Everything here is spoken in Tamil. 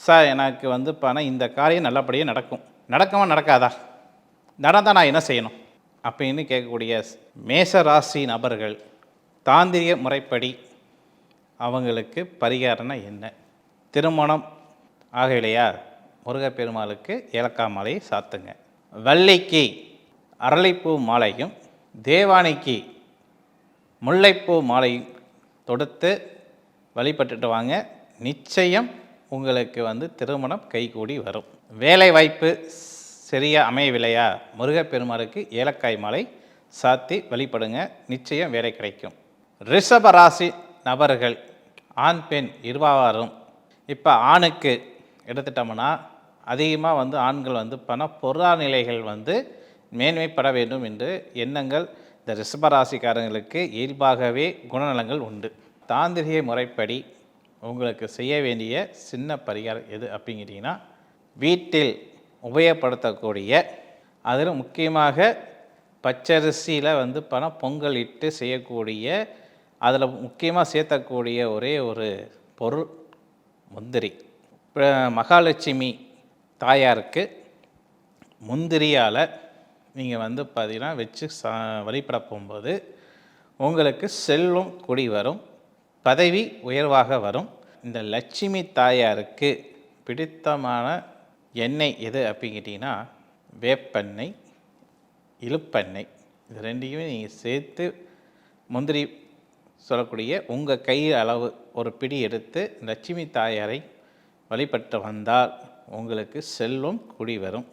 சார் எனக்கு வந்து பணம் இந்த காரியம் நல்லபடியாக நடக்கும், நடக்குமா நடக்காதா, நடந்தால் நான் என்ன செய்யணும் அப்படின்னு கேட்கக்கூடிய மேச ராசி நபர்கள் தாந்திரிய முறைப்படி அவங்களுக்கு பரிகாரம்னா என்ன? திருமணம் ஆகலையா, முருகப்பெருமாளுக்கு ஏலக்காய் மாலையை சாத்துங்க. வள்ளிக்கு அரளிப்பூ மாலையும் தேவானைக்கு முல்லைப்பூ மாலையும் தொடுத்து வழிபட்டுட்டு வாங்க. நிச்சயம் உங்களுக்கு வந்து திருமணம் கைகூடி வரும். வேலை வாய்ப்பு சரியாக அமையவில்லையா, முருகப்பெருமாளுக்கு ஏலக்காய் மாலை சாத்தி வழிபடுங்க, நிச்சயம் வேலை கிடைக்கும். ரிஷபராசி நபர்கள் ஆண் பெண் இருபாரும். இப்போ ஆணுக்கு எடுத்துட்டோம்னா அதிகமாக வந்து ஆண்கள் வந்து பொருளாதார நிலைகள் வந்து மேன்மைப்பட வேண்டும் என்று எண்ணங்கள் இந்த ரிஷபராசிக்காரங்களுக்கு இயல்பாகவே குணநலங்கள் உண்டு. தாந்திரிக முறைப்படி உங்களுக்கு செய்ய வேண்டிய சின்ன பரிகாரம் எது அப்படிங்கிட்டிங்கன்னா, வீட்டில் உபயோகப்படுத்தக்கூடிய அதில் முக்கியமாக பச்சரிசியில் வந்து பொங்கல் இட்டு செய்யக்கூடிய, அதில் முக்கியமாக சேர்த்தக்கூடிய ஒரே ஒரு பொருள் முந்திரி. இப்போ மகாலட்சுமி தாயாருக்கு முந்திரியால் நீங்கள் வந்து பார்த்தீங்கன்னா வச்சு வழிபட போகும்போது உங்களுக்கு செல்வம் கூடி வரும், பதவி உயர்வாக வரும். இந்த லட்சுமி தாயாருக்கு பிடித்தமான எண்ணெய் எது அப்படிங்கிட்டிங்கன்னா, வேப்பெண்ணெய், இழுப்பெண்ணெய், இது ரெண்டையுமே நீங்கள் சேர்த்து முந்திரி சொல்லக்கூடிய உங்கள் கை அளவு ஒரு பிடி எடுத்து லட்சுமி தாயாரை வழிபட்டு வந்தால் உங்களுக்கு செல்வம் கூடி வரும்.